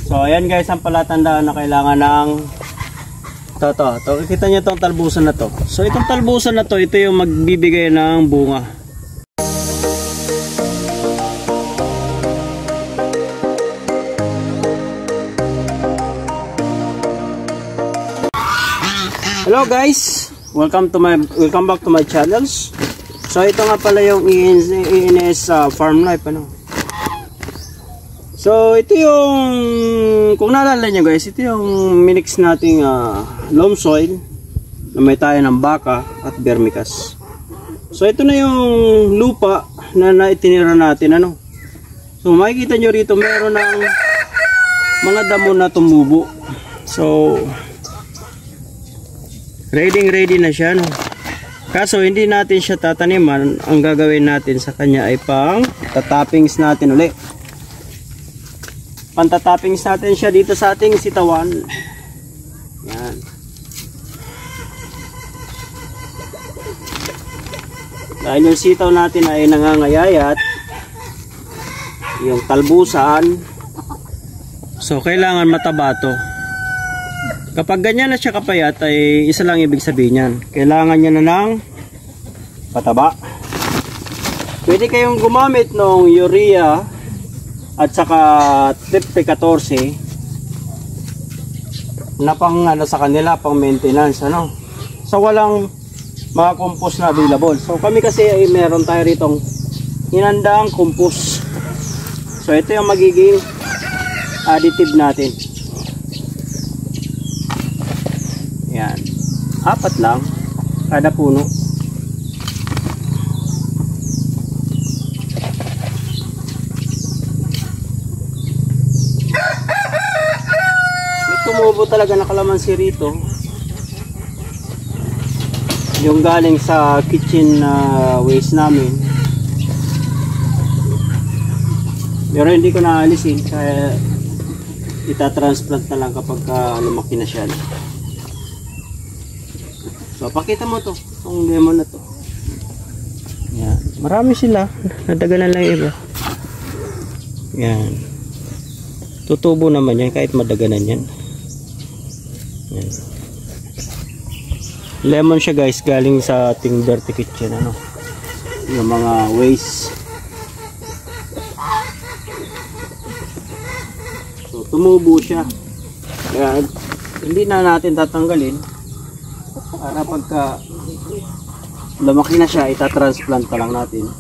So ayan guys, ang palatandaan na kailangan ng to. Kita niyo tong talbusan na to. So itong talbusan na to, ito yung magbibigay ng bunga. Hello guys, welcome back to my channels. So ito nga pala yung ENS Farm Life ano. So ito yung, kung naalala nyo guys, ito yung minix nating loam soil na may tayo ng baka at vermicast. So ito na yung lupa na naitinira natin ano. So makikita nyo rito meron ng mga damo na tumubo. So ready na siya no. Kaso hindi natin siya tataniman. Ang gagawin natin sa kanya ay pang tatappings natin uli. Pantatappings natin siya dito sa ating sitawan. Yan. Dahil yung sitaw natin ay nangangayayat, yung talbusan, so kailangan mataba to. Kapag ganyan na siya kapayat ay isa lang ibig sabihin yan. Kailangan niya na ng pataba. Pwede kayong gumamit ng urea at saka triple 14 na pang ano sa kanila, pang maintenance ano. So walang mga compost na available. So kami kasi ay meron tayo ritong hinandaang compost. So ito yung magiging additive natin. Yan. 4 lang kada puno. Tumubo talaga na kalamansi rito. Yung galing sa kitchen waste namin. Pero hindi ko naalisin kaya itatransplant na lang kapag lumaki na siya. So pakita mo to, itong lemon na to. Yan. Marami sila. Nadaganan lang iba. Yan. Tutubo naman yan kahit madaganan yan. Yan. Lemon siya guys, galing sa ating dirty kitchen ano. Yung mga waste. So tumubo siya. Kaya hindi na natin tatanggalin. Para pagka lumaki na siya, itatransplant pa lang natin.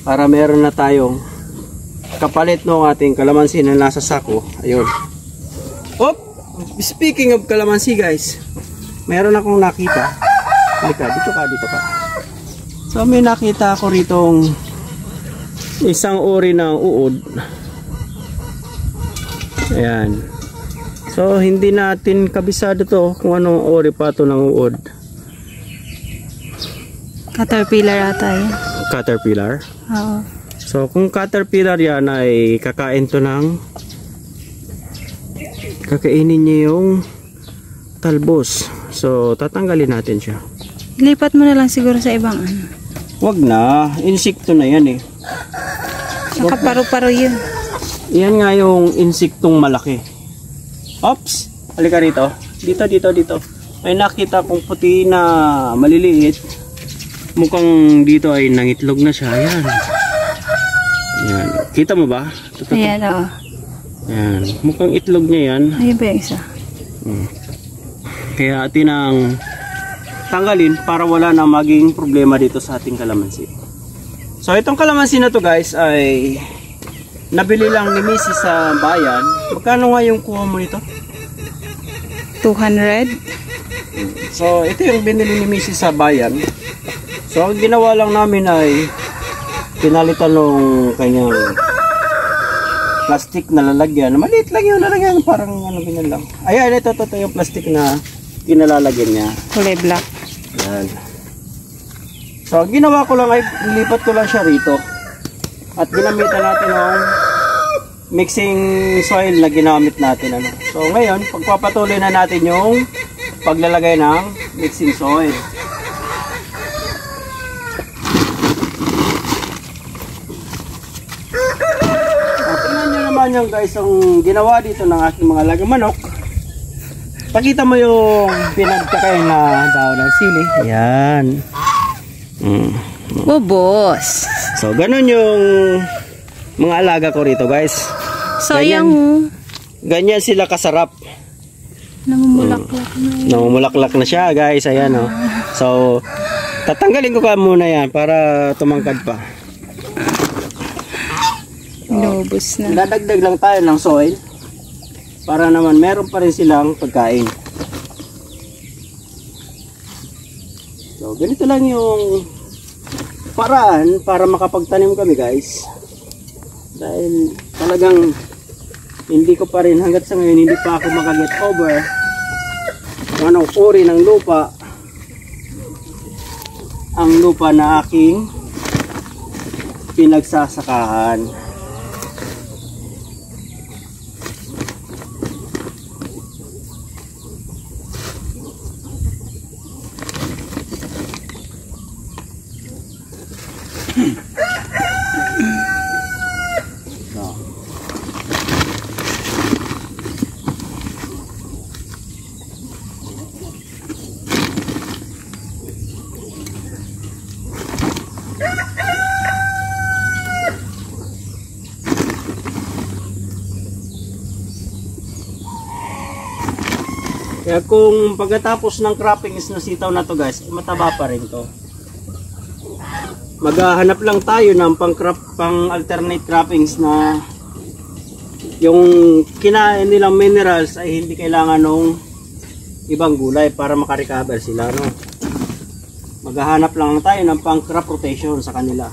Para meron na tayong kapalit ng ating kalamansi na nasa sako. Ayun. Oh, speaking of kalamansi guys, meron akong nakita. Halika, dito ka. So may nakita ako ritong isang uri ng uod. Ayan. So hindi natin kabisado to kung anong uri pa to ng uod. Caterpillar ata yun. Caterpillar? Oo. So kung caterpillar yan ay kakain to ng kakainin niya yung talbos. So tatanggalin natin siya. Lipat mo na lang siguro sa ibang ano. Wag na, insekto na yan eh. Nakaparu-paro yun. Yan nga yung insektong malaki. Oops, halika rito. Dito. May nakita kong puti na maliliit. Mukhang dito ay nangitlog na siya. Ayan. Ayan. Kita mo ba? Ayan, oo. Ayan. Mukhang itlog niya yan. Ayun ba yung isa? Kaya atin ang tanggalin para wala na maging problema dito sa ating kalamansi. So itong kalamansi na to guys ay nabili lang ni Missy sa bayan. Magkano nga yung kuha mo nito? 200. So ito yung binili ni Missy sa bayan. So ang ginawa lang namin ay pinalitan ng kanyang plastic na lalagyan. Maliit lang yung lalagyan, parang ano ganyan lang. Ayan, ito yung plastic na kinalalagyan niya. Kulay black. Ayan. So ang ginawa ko lang ay lipat ko lang siya rito. At ginamitan natin ng mixing soil na ginamit natin ano. So ngayon, pagpapatuloy na natin yung paglalagay ng mixing soil. Tingnan nyo ganyan guys ang ginawa dito ng aking mga alagang manok. Pakita mo yung pinagkakain na daon ng sili. Yan. Bobos. So, ganun yung mga alaga ko rito guys. Sayang. Ganyan sila kasarap. Namumulaklak na yun. Namumulaklak na siya guys. Ayan o. So, tatanggalin ko ka muna yan para tumangkad pa. Inubos na. Dadagdag lang tayo ng soil para naman meron pa rin silang pagkain. So, ganito lang yung paraan para makapagtanim kami guys. Dahil talagang hindi ko pa rin hanggat sa ngayon hindi pa ako makaget over kung anong uri ng lupa ang lupa na aking pinagsasakahan. Kaya kung pagkatapos ng croppings na sitaw na to guys, mataba pa rin to. Maghahanap lang tayo ng pang alternate croppings na yung kinain nilang minerals ay hindi kailangan ng ibang gulay para makarecover sila, no? Maghahanap lang tayo ng pang crop rotation sa kanila.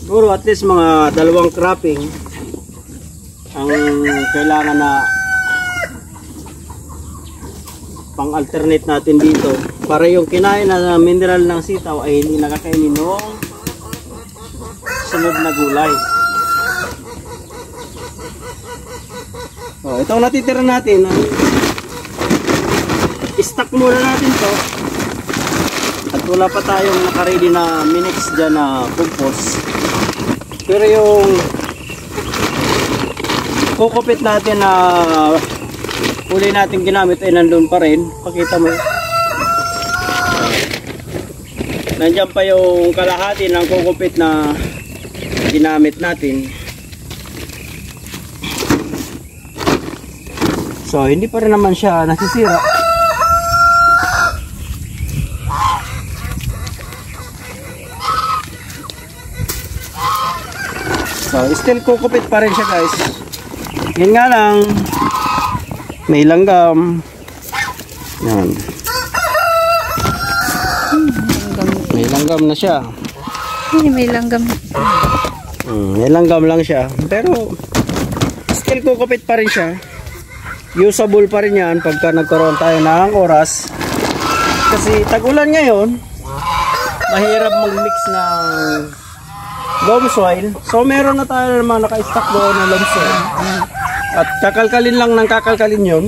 Siguro at least mga 2 cropping ang kailangan na pang alternate natin dito para yung kinain na mineral ng sitaw ay hindi nakakainin ng sunod na gulay. So, itong natitira natin i-stack muna natin to at wala pa tayong nakaready na minix dyan na compost, pero yung kukupit natin na huli natin ginamit ay nandun pa rin. Pakita mo. Nandiyan pa yung kalahati ng kukupit na ginamit natin. So, hindi pa rin naman siya nasisira. So, still kukupit pa rin siya guys. Yun nga lang, may langgam. Yan. May langgam na siya. Ay, may langgam. May langgam lang siya. Pero, still kukupit pa rin siya. Usable pa rin yan pagka nagkaroon tayo ng oras. Kasi tag-ulan ngayon, mahirap mag-mix ng loam soil. So, meron na tayo naman naka-stack doon ng loam soil. At kakalkalin lang ng kakalkalin yun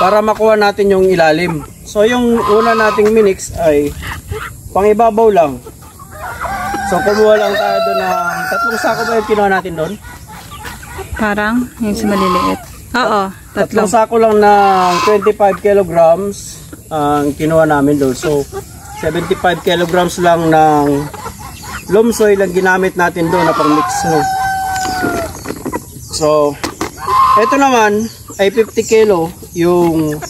para makuha natin yung ilalim. So yung una nating minix ay pangibabaw lang. So kumuha lang tayo doon ng 3 sako ba yung kinuha natin doon? Parang yung sa maliliit. Oo, 3 sako lang ng 25 kilograms ang kinuha namin doon. So 75 kilograms lang ng loam soil ang ginamit natin doon na pang mix, no? So, ito naman ay 50 kilo yung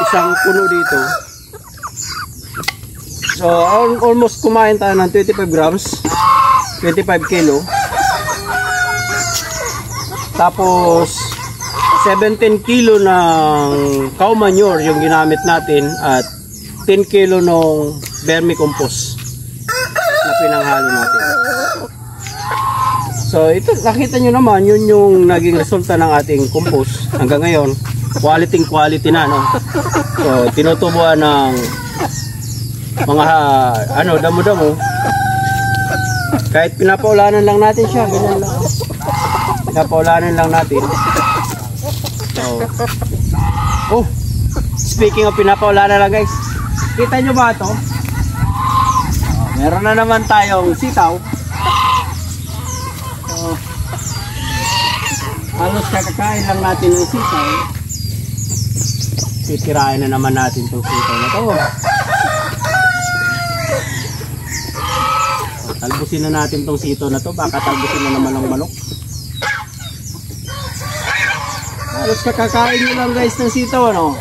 isang puno dito. So, almost kumain tayo ng 25 grams, 25 kilo. Tapos, 17 kilo ng cow manure yung ginamit natin at 10 kilo ng vermicompost na pinanghalo natin. So ito, nakita nyo naman, yun yung naging resulta ng ating compost. Hanggang ngayon, quality na, no? So, tinutubuan ng mga, damo-damo. Kahit pinapaulanan lang natin siya, ganyan lang. Pinapaulanan lang natin. So, speaking of pinapaulanan lang guys, kita nyo ba ito? Meron na naman tayong sitaw. So, halos kakakain lang natin ng sitaw. Titirahin na naman natin itong sitaw na to. Talbusin na natin itong sitaw na to. Baka talbusin na naman ng manok. Halos kakakain nyo lang guys ng sitaw, ano?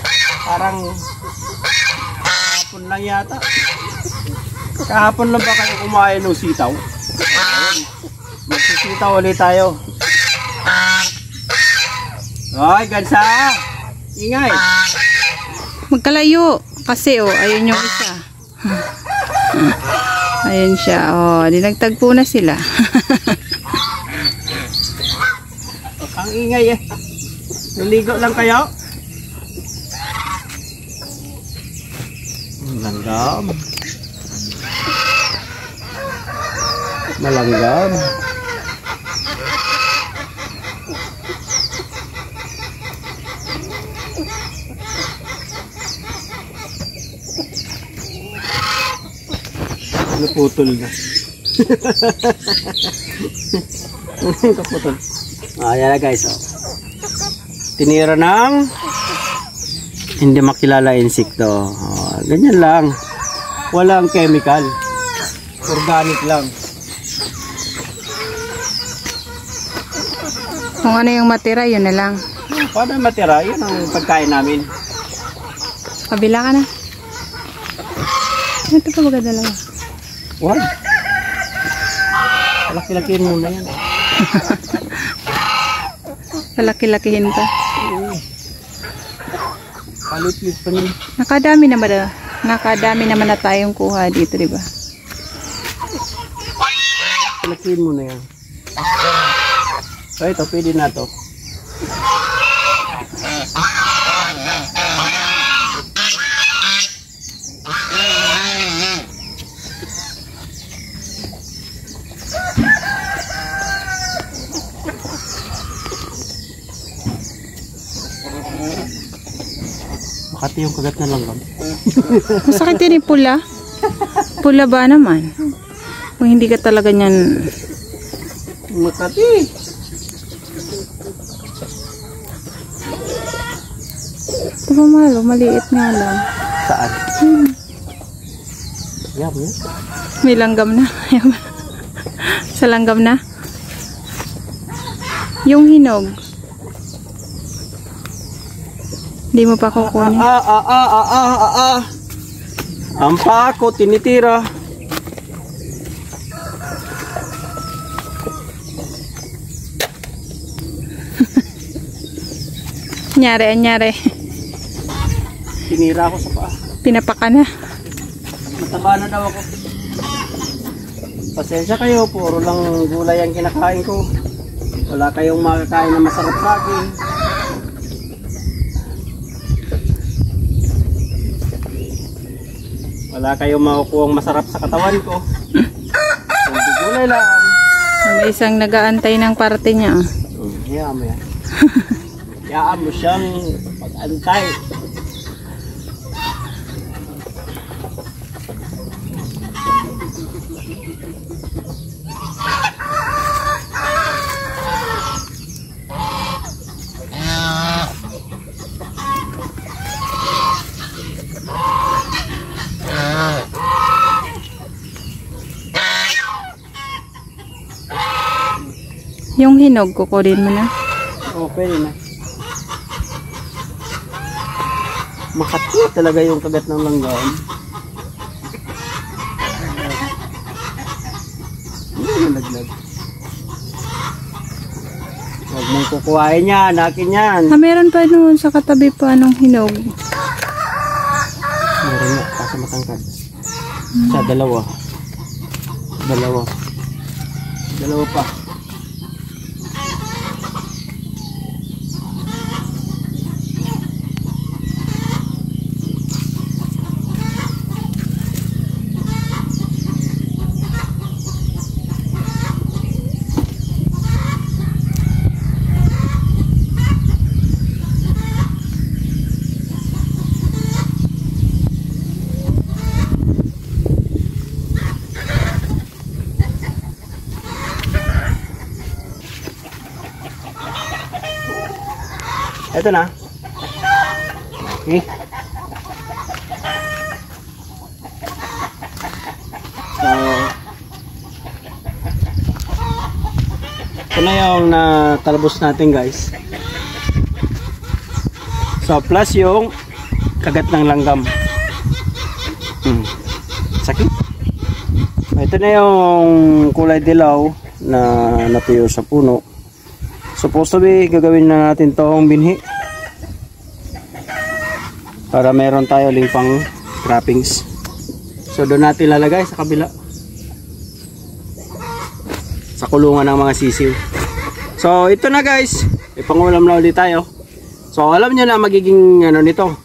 Parang kahapon lang yata. Kahapon lang ba kayo kumain ng sitaw? Ayun. Magsisitaw ulit tayo. Ay, gansa! Ingay! Magkalayo. Kasi ayun yung isa. Ayun siya. Dinagtagpo na sila. Ang ingay eh. Naligo lang kayo? Malanggam. Malanggam. Naputol na. Kaputol. Ayan na guys. Tinira ng hindi makilala insekto. Ganyan lang. Walang chemical. Organic lang. Kung ano yung matira, yun na lang. Paano matira? Yun ang pagkain namin. Kabila ka na. Ito pa baga dalawa. What? Laki-lakihin muna yan. Palaki-lakihin pa. Palit-lit pa niya. Nakadami naman na tayong kuha dito, di ba? Lakihin muna yan. So ito, pwede na to. Makati yung kagat na langgam. Masakit din yung pula. Pula ba naman? Kung hindi ka talaga niyan... Makati! Diba malo? Maliit nga lang. Saan? Yan mo. May langgam na. Sa langgam na. Yung hinog. Hindi mo pa kukunin. Ang pako, tinitira. Anyari. Tinira ako sa paa. Pinapaka na. Mataba na daw ako. Pasensya kayo, puro lang gulay ang kinakain ko. Wala kayong makakain na masarap sa akin. Wala kayong makukuhang masarap sa katawan ko. Hindi gulay lang. May isang nag-aantay ng parte niya. Hayaan mo yan. Hayaan mo siyang pag-antay. Yung hinog, kukunin mo na. Oo, pwede na. Makati talaga yung kagat ng langgam. Hindi nalaglag. Huwag mong kukuhain yan, akin yan. Meron pa noon sa katabi pa nung hinog. Meron nga, kaso matangkad. Sa dalawa. Dalawa pa. Ito na. Okay. So, ito na yung natalbos natin guys. So, plus yung kagat ng langgam. Sakit. Ito na yung kulay dilaw na natuyo sa puno. Supposed to be, gagawin na natin tong binhi. Para meron tayo uling pang trappings. So, doon natin lalagay sa kabila. Sa kulungan ng mga sisiw. So, ito na guys. Ipangulam na ulit tayo. So, alam nyo na magiging ano nito.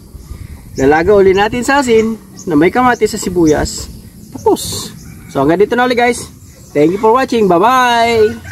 Lalaga ulit natin sa asin na may kamatis sa sibuyas. Tapos. So hanggang dito na ulit guys. Thank you for watching. Bye bye.